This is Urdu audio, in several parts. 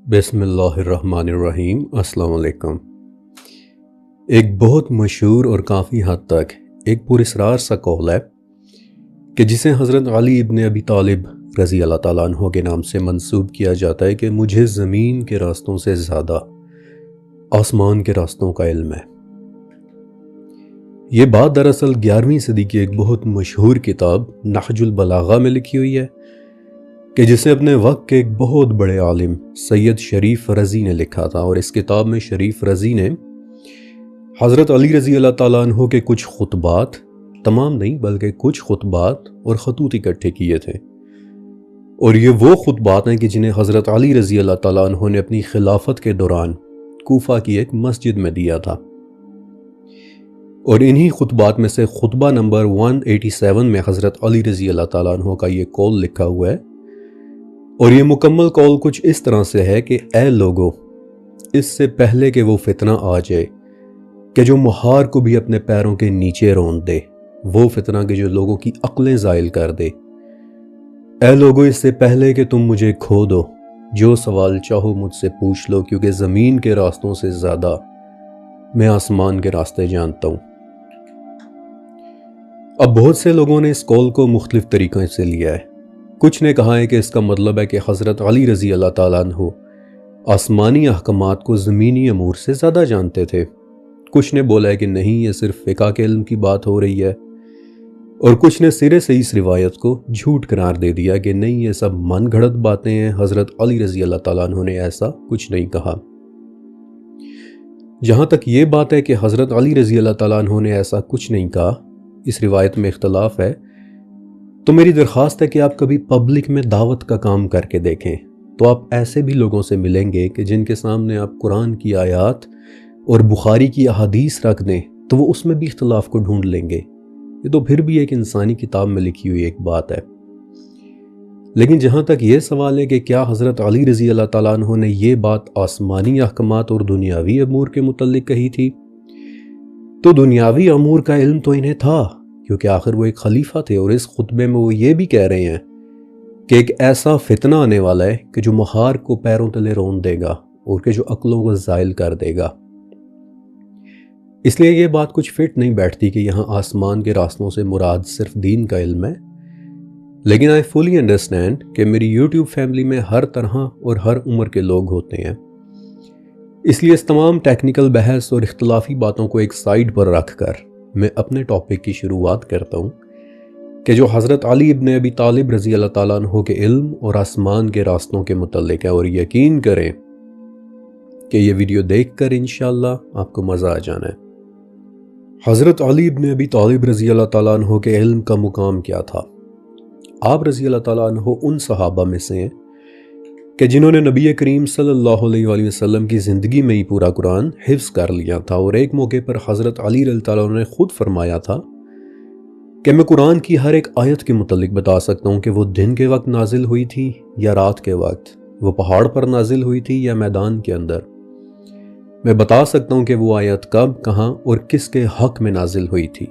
بسم اللہ الرحمن الرحیم۔ السلام علیکم۔ ایک بہت مشہور اور کافی حد تک ایک پراسرار سا قول ہے کہ جسے حضرت علی ابن ابی طالب رضی اللہ تعالیٰ عنہ کے نام سے منسوب کیا جاتا ہے کہ مجھے زمین کے راستوں سے زیادہ آسمان کے راستوں کا علم ہے۔ یہ بات دراصل 11ویں صدی کی ایک بہت مشہور کتاب نہج البلاغہ میں لکھی ہوئی ہے کہ جسے اپنے وقت کے ایک بہت بڑے عالم سید شریف رضی نے لکھا تھا، اور اس کتاب میں شریف رضی نے حضرت علی رضی اللہ تعالیٰ عنہ کے کچھ خطبات، تمام نہیں بلکہ کچھ خطبات اور خطوط اکٹھے کیے تھے، اور یہ وہ خطبات ہیں کہ جنہیں حضرت علی رضی اللہ تعالیٰ عنہ نے اپنی خلافت کے دوران کوفہ کی ایک مسجد میں دیا تھا۔ اور انہی خطبات میں سے خطبہ نمبر 187 میں حضرت علی رضی اللہ تعالیٰ عنہ کا یہ قول لکھا ہوا ہے، اور یہ مکمل قول کچھ اس طرح سے ہے کہ اے لوگو، اس سے پہلے کہ وہ فتنہ آ جائے کہ جو مہار کو بھی اپنے پیروں کے نیچے رون دے، وہ فتنہ کہ جو لوگوں کی عقلیں زائل کر دے، اے لوگو اس سے پہلے کہ تم مجھے کھو دو، جو سوال چاہو مجھ سے پوچھ لو، کیونکہ زمین کے راستوں سے زیادہ میں آسمان کے راستے جانتا ہوں۔ اب بہت سے لوگوں نے اس قول کو مختلف طریقوں سے لیا ہے۔ کچھ نے کہا ہے کہ اس کا مطلب ہے کہ حضرت علی رضی اللہ تعالیٰ عنہ آسمانی احکامات کو زمینی امور سے زیادہ جانتے تھے۔ کچھ نے بولا ہے کہ نہیں، یہ صرف فقہ کے علم کی بات ہو رہی ہے، اور کچھ نے سرے سے اس روایت کو جھوٹ قرار دے دیا کہ نہیں، یہ سب من گھڑت باتیں ہیں، حضرت علی رضی اللہ تعالیٰ عنہ نے ایسا کچھ نہیں کہا۔ جہاں تک یہ بات ہے کہ حضرت علی رضی اللہ تعالیٰ عنہ نے ایسا کچھ نہیں کہا، اس روایت میں اختلاف ہے، تو میری درخواست ہے کہ آپ کبھی پبلک میں دعوت کا کام کر کے دیکھیں، تو آپ ایسے بھی لوگوں سے ملیں گے کہ جن کے سامنے آپ قرآن کی آیات اور بخاری کی احادیث رکھ دیں تو وہ اس میں بھی اختلاف کو ڈھونڈ لیں گے۔ یہ تو پھر بھی ایک انسانی کتاب میں لکھی ہوئی ایک بات ہے۔ لیکن جہاں تک یہ سوال ہے کہ کیا حضرت علی رضی اللہ تعالیٰ عنہ نے یہ بات آسمانی احکامات اور دنیاوی امور کے متعلق کہی تھی، تو دنیاوی امور کا علم تو انہیں تھا، کیونکہ آخر وہ ایک خلیفہ تھے، اور اس خطبے میں وہ یہ بھی کہہ رہے ہیں کہ ایک ایسا فتنہ آنے والا ہے کہ جو مہار کو پیروں تلے رون دے گا اور کہ جو عقلوں کو زائل کر دے گا۔ اس لیے یہ بات کچھ فٹ نہیں بیٹھتی کہ یہاں آسمان کے راستوں سے مراد صرف دین کا علم ہے۔ لیکن آئی فلی انڈرسٹینڈ کہ میری یوٹیوب فیملی میں ہر طرح اور ہر عمر کے لوگ ہوتے ہیں، اس لیے اس تمام ٹیکنیکل بحث اور اختلافی باتوں کو ایک سائیڈ پر رکھ کر میں اپنے ٹاپک کی شروعات کرتا ہوں کہ جو حضرت علی ابن ابی طالب رضی اللہ تعالیٰ عنہ کے علم اور آسمان کے راستوں کے متعلق ہے، اور یقین کریں کہ یہ ویڈیو دیکھ کر انشاءاللہ آپ کو مزہ آ جانا ہے۔ حضرت علی ابن ابی طالب رضی اللہ تعالیٰ عنہ کے علم کا مقام کیا تھا؟ آپ رضی اللہ تعالیٰ عنہ ان صحابہ میں سے ہیں کہ جنہوں نے نبی کریم صلی اللہ علیہ وآلہ وسلم کی زندگی میں ہی پورا قرآن حفظ کر لیا تھا، اور ایک موقع پر حضرت علی رضی اللہ تعالیٰ عنہ نے خود فرمایا تھا کہ میں قرآن کی ہر ایک آیت کے متعلق بتا سکتا ہوں کہ وہ دن کے وقت نازل ہوئی تھی یا رات کے وقت، وہ پہاڑ پر نازل ہوئی تھی یا میدان کے اندر۔ میں بتا سکتا ہوں کہ وہ آیت کب، کہاں اور کس کے حق میں نازل ہوئی تھی۔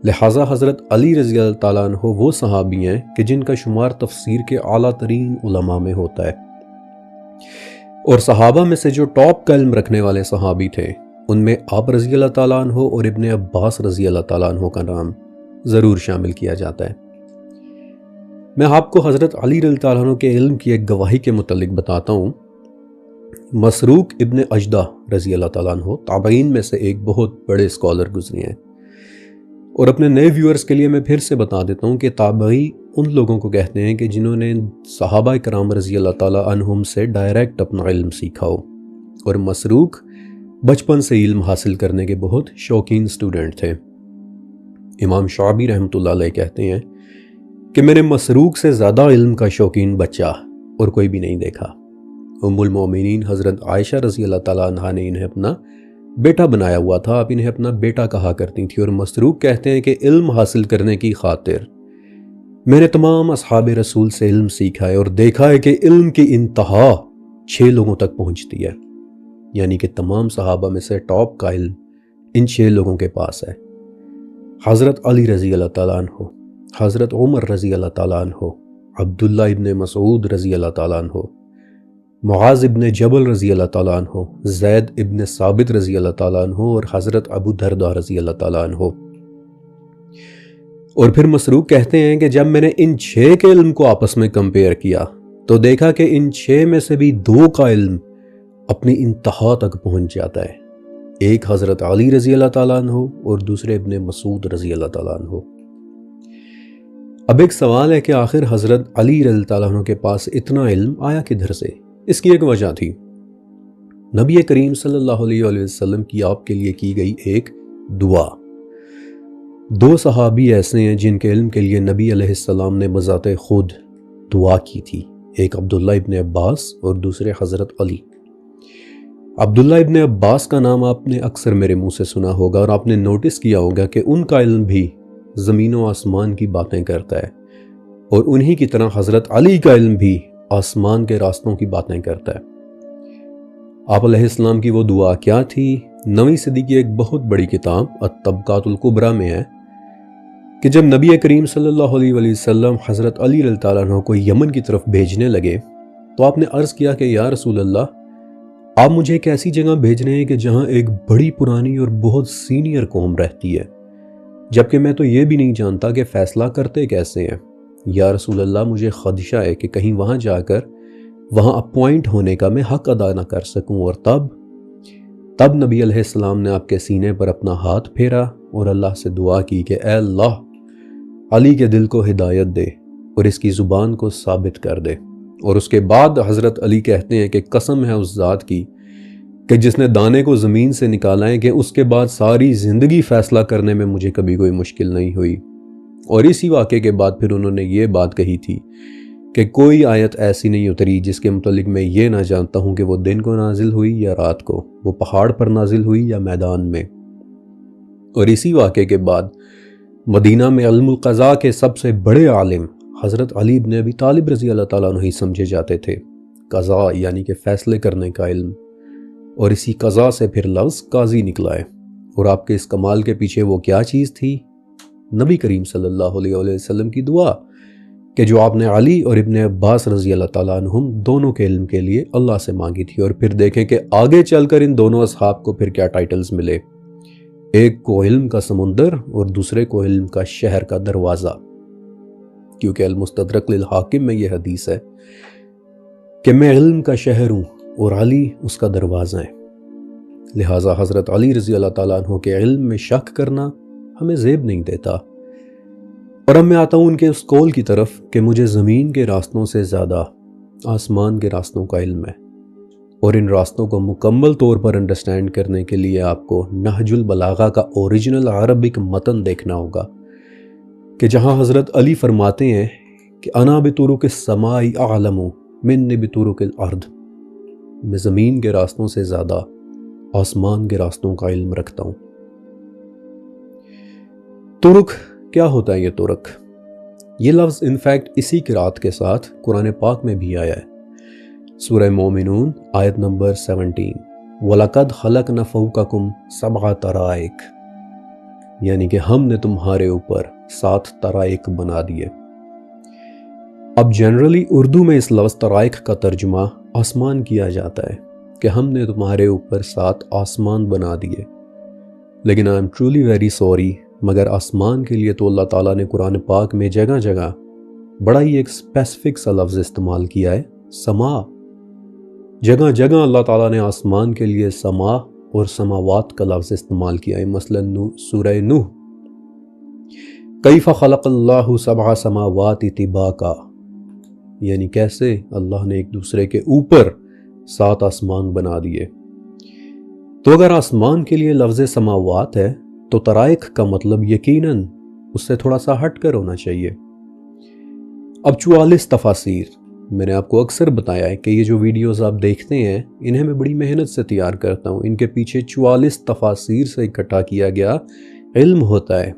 لہٰذا حضرت علی رضی اللہ تعالیٰ عنہ وہ صحابی ہیں کہ جن کا شمار تفسیر کے اعلیٰ ترین علماء میں ہوتا ہے، اور صحابہ میں سے جو ٹاپ کا علم رکھنے والے صحابی تھے ان میں آپ رضی اللہ تعالیٰ عنہ اور ابن عباس رضی اللہ تعالیٰ عنہ کا نام ضرور شامل کیا جاتا ہے۔ میں آپ کو حضرت علی رضی اللہ تعالیٰ عنہ کے علم کی ایک گواہی کے متعلق بتاتا ہوں۔ مسروق ابن اجدہ رضی اللہ تعالیٰ عنہ تابعین میں سے ایک بہت بڑے اسکالر گزرے ہیں، اور اپنے نئے ویورز کے لیے میں پھر سے بتا دیتا ہوں کہ تابعی ان لوگوں کو کہتے ہیں کہ جنہوں نے صحابہ کرام رضی اللہ تعالیٰ عنہم سے ڈائریکٹ اپنا علم سیکھا ہو، اور مسروق بچپن سے علم حاصل کرنے کے بہت شوقین سٹوڈنٹ تھے۔ امام شعبی رحمۃ اللہ علیہ کہتے ہیں کہ میں نے مسروق سے زیادہ علم کا شوقین بچہ اور کوئی بھی نہیں دیکھا۔ ام المومنین حضرت عائشہ رضی اللہ تعالیٰ عنہا نے انہیں اپنا بیٹا بنایا ہوا تھا، آپ انہیں اپنا بیٹا کہا کرتی تھی، اور مسروق کہتے ہیں کہ علم حاصل کرنے کی خاطر میں نے تمام اصحاب رسول سے علم سیکھا ہے، اور دیکھا ہے کہ علم کی انتہا 6 لوگوں تک پہنچتی ہے، یعنی کہ تمام صحابہ میں سے ٹاپ کا علم ان 6 لوگوں کے پاس ہے۔ حضرت علی رضی اللہ تعالیٰ عنہ، حضرت عمر رضی اللہ تعالیٰ عنہ، عبداللہ ابن مسعود رضی اللہ تعالیٰ عنہ، معاذ ابن جبل رضی اللہ تعالیٰ عنہ، زید ابن ثابت رضی اللہ تعالیٰ عنہ اور حضرت ابو درداء رضی اللہ تعالیٰ عنہ۔ اور پھر مسروق کہتے ہیں کہ جب میں نے ان 6 کے علم کو آپس میں کمپیئر کیا تو دیکھا کہ ان 6 میں سے بھی 2 کا علم اپنی انتہا تک پہنچ جاتا ہے، ایک حضرت علی رضی اللہ تعالیٰ عنہ اور دوسرے ابن مسعود رضی اللہ تعالیٰ عنہ۔ اب ایک سوال ہے کہ آخر حضرت علی رضی اللہ تعالیٰ عنہ کے پاس اتنا علم آیا کدھر سے؟ اس کی ایک وجہ تھی، نبی کریم صلی اللہ علیہ وسلم کی آپ کے لیے کی گئی ایک دعا۔ 2 صحابی ایسے ہیں جن کے علم کے لیے نبی علیہ السلام نے بذات خود دعا کی تھی، ایک عبداللہ ابن عباس اور دوسرے حضرت علی۔ عبداللہ ابن عباس کا نام آپ نے اکثر میرے منہ سے سنا ہوگا اور آپ نے نوٹس کیا ہوگا کہ ان کا علم بھی زمین و آسمان کی باتیں کرتا ہے، اور انہی کی طرح حضرت علی کا علم بھی آسمان کے راستوں کی باتیں کرتا ہے۔ آپ علیہ السلام کی وہ دعا کیا تھی؟ 9ویں صدی کی ایک بہت بڑی کتاب الطبقات الکبریٰ میں ہے کہ جب نبی کریم صلی اللہ علیہ وسلم حضرت علی رضی اللہ عنہ کو یمن کی طرف بھیجنے لگے تو آپ نے عرض کیا کہ یا رسول اللہ، آپ مجھے ایک ایسی جگہ بھیج رہے ہیں کہ جہاں ایک بڑی پرانی اور بہت سینئر قوم رہتی ہے، جبکہ میں تو یہ بھی نہیں جانتا کہ فیصلہ کرتے کیسے ہیں۔ یا رسول اللہ، مجھے خدشہ ہے کہ کہیں وہاں جا کر وہاں اپوائنٹ ہونے کا میں حق ادا نہ کر سکوں۔ اور تب نبی علیہ السلام نے آپ کے سینے پر اپنا ہاتھ پھیرا اور اللہ سے دعا کی کہ اے اللہ، علی کے دل کو ہدایت دے اور اس کی زبان کو ثابت کر دے۔ اور اس کے بعد حضرت علی کہتے ہیں کہ قسم ہے اس ذات کی کہ جس نے دانے کو زمین سے نکالا ہے، کہ اس کے بعد ساری زندگی فیصلہ کرنے میں مجھے کبھی کوئی مشکل نہیں ہوئی۔ اور اسی واقعے کے بعد پھر انہوں نے یہ بات کہی تھی کہ کوئی آیت ایسی نہیں اتری جس کے متعلق میں یہ نہ جانتا ہوں کہ وہ دن کو نازل ہوئی یا رات کو، وہ پہاڑ پر نازل ہوئی یا میدان میں۔ اور اسی واقعے کے بعد مدینہ میں علم القضاء کے سب سے بڑے عالم حضرت علی بن ابی طالب رضی اللہ تعالیٰ عنہ ہی سمجھے جاتے تھے۔ قضاء یعنی کہ فیصلے کرنے کا علم، اور اسی قضاء سے پھر لفظ قاضی نکلا ہے۔ اور آپ کے اس کمال کے پیچھے وہ کیا چیز تھی؟ نبی کریم صلی اللہ علیہ وسلم کی دعا، کہ جو آپ نے علی اور ابن عباس رضی اللہ تعالیٰ عنہم دونوں کے علم کے لیے اللہ سے مانگی تھی۔ اور پھر دیکھیں کہ آگے چل کر ان دونوں اصحاب کو پھر کیا ٹائٹلز ملے، ایک کو علم کا سمندر اور دوسرے کو علم کا شہر کا دروازہ، کیونکہ المستدرک للحاکم میں یہ حدیث ہے کہ میں علم کا شہر ہوں اور علی اس کا دروازہ ہے۔ لہٰذا حضرت علی رضی اللہ تعالیٰ عنہ کے علم میں شک کرنا ہمیں زیب نہیں دیتا۔ اور اب میں آتا ہوں ان کے اس قول کی طرف کہ مجھے زمین کے راستوں سے زیادہ آسمان کے راستوں کا علم ہے، اور ان راستوں کو مکمل طور پر انڈرسٹینڈ کرنے کے لیے آپ کو نہج البلاغہ کا اوریجنل عربک متن دیکھنا ہوگا، کہ جہاں حضرت علی فرماتے ہیں کہ انا بطرق السماء اعلم من بطرق الارض، میں زمین کے راستوں سے زیادہ آسمان کے راستوں کا علم رکھتا ہوں۔ طرق کیا ہوتا ہے؟ یہ طرق، یہ لفظ انفیکٹ اسی قرات کے ساتھ قرآن پاک میں بھی آیا ہے، سورہ مومنون آیت نمبر 17، وَلَقَدْ خَلَقْنَا فَوْقَكُمْ سَبْعَ طَرَائِقَ، یعنی کہ ہم نے تمہارے اوپر 7 طرائق بنا دیے۔ اب جنرلی اردو میں اس لفظ طرائق کا ترجمہ آسمان کیا جاتا ہے کہ ہم نے تمہارے اوپر 7 آسمان بنا دیے، لیکن I am truly very sorry, مگر آسمان کے لیے تو اللہ تعالیٰ نے قرآن پاک میں جگہ جگہ بڑا ہی ایک اسپیسیفک سا لفظ استعمال کیا ہے، سما۔ جگہ جگہ اللہ تعالیٰ نے آسمان کے لیے سما اور سماوات کا لفظ استعمال کیا ہے، مثلا سورہ نوح، کیف خلق اللہ 7 سماوات طباقا، یعنی کیسے اللہ نے ایک دوسرے کے اوپر 7 آسمان بنا دیے۔ تو اگر آسمان کے لیے لفظ سماوات ہے تو طرائق کا مطلب یقیناً اس سے تھوڑا سا ہٹ کر ہونا چاہیے۔ اب 44 تفاسیر، میں نے آپ کو اکثر بتایا ہے کہ یہ جو ویڈیوز آپ دیکھتے ہیں انہیں میں بڑی محنت سے تیار کرتا ہوں، ان کے پیچھے 44 تفاسیر سے اکٹھا کیا گیا علم ہوتا ہے۔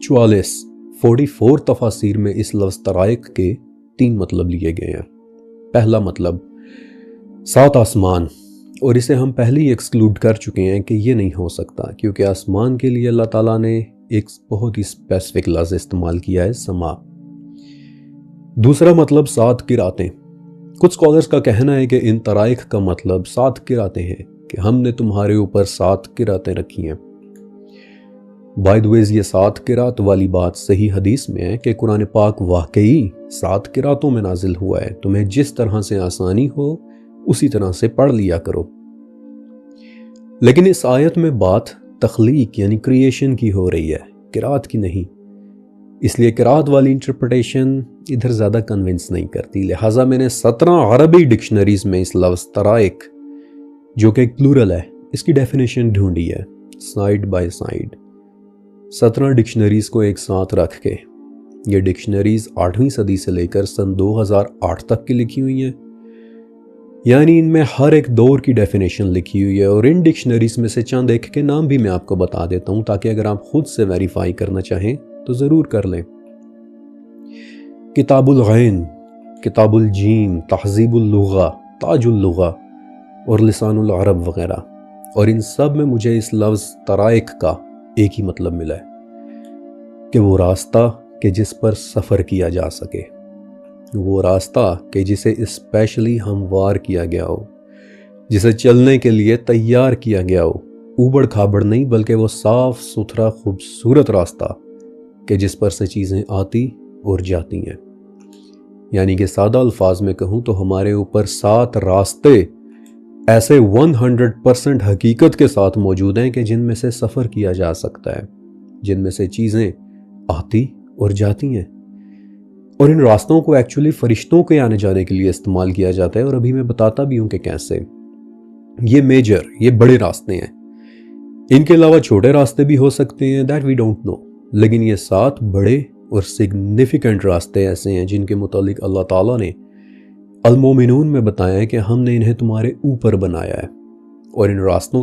44 تفاسیر میں اس لفظ طرائق کے 3 مطلب لیے گئے ہیں۔ پہلا مطلب 7 آسمان، اور اسے ہم پہلے ہی ایکسکلوڈ کر چکے ہیں کہ یہ نہیں ہو سکتا، کیونکہ آسمان کے لیے اللہ تعالیٰ نے ایک بہت ہی اسپیسیفک لفظ استعمال کیا ہے، سما۔ دوسرا مطلب 7 قراتیں، کچھ اسکالرس کا کہنا ہے کہ ان طرائق کا مطلب 7 قراتیں ہیں کہ ہم نے تمہارے اوپر 7 قراتیں رکھی ہیں۔ بائی دی ویز یہ 7 قرات والی بات صحیح حدیث میں ہے کہ قرآن پاک واقعی 7 قراتوں میں نازل ہوا ہے، تمہیں جس طرح سے آسانی ہو اسی طرح سے پڑھ لیا کرو۔ لیکن اس آیت میں بات تخلیق یعنی کریشن کی ہو رہی ہے، قرات کی نہیں، اس لیے قرات والی انٹرپریٹیشن ادھر زیادہ کنونس نہیں کرتی۔ لہٰذا میں نے 17 عربی ڈکشنریز میں اس لفظ طرائق جو کہ ایک پلورل ہے اس کی ڈیفینیشن ڈھونڈی ہے، سائیڈ بائی سائیڈ 17 ڈکشنریز کو ایک ساتھ رکھ کے۔ یہ ڈکشنریز 8ویں صدی سے لے کر سن 2008 تک کی لکھی ہوئی ہیں، یعنی ان میں ہر ایک دور کی ڈیفینیشن لکھی ہوئی ہے، اور ان ڈکشنریز میں سے چند ایک کے نام بھی میں آپ کو بتا دیتا ہوں تاکہ اگر آپ خود سے ویریفائی کرنا چاہیں تو ضرور کر لیں۔ کتاب الغین، کتاب الجیم، تہذیب اللغہ، تاج اللغہ اور لسان العرب وغیرہ، اور ان سب میں مجھے اس لفظ طرائق کا ایک ہی مطلب ملا ہے کہ وہ راستہ کہ جس پر سفر کیا جا سکے، وہ راستہ کہ جسے اسپیشلی ہموار کیا گیا ہو، جسے چلنے کے لیے تیار کیا گیا ہو، اوبڑ کھابڑ نہیں بلکہ وہ صاف ستھرا خوبصورت راستہ کہ جس پر سے چیزیں آتی اور جاتی ہیں۔ یعنی کہ سادہ الفاظ میں کہوں تو ہمارے اوپر 7 راستے ایسے 100% حقیقت کے ساتھ موجود ہیں کہ جن میں سے سفر کیا جا سکتا ہے، جن میں سے چیزیں آتی اور جاتی ہیں، اور ان راستوں کو ایکچولی فرشتوں کے آنے جانے کے لیے استعمال کیا جاتا ہے، اور ابھی میں بتاتا بھی ہوں کہ کیسے۔ یہ بڑے راستے ہیں، ان کے علاوہ چھوٹے راستے بھی ہو سکتے ہیں، دیٹ وی ڈونٹ نو، لیکن یہ 7 بڑے اور سگنیفیکنٹ راستے ایسے ہیں جن کے متعلق اللہ تعالیٰ نے المومنون میں بتایا ہے کہ ہم نے انہیں تمہارے اوپر بنایا ہے، اور ان راستوں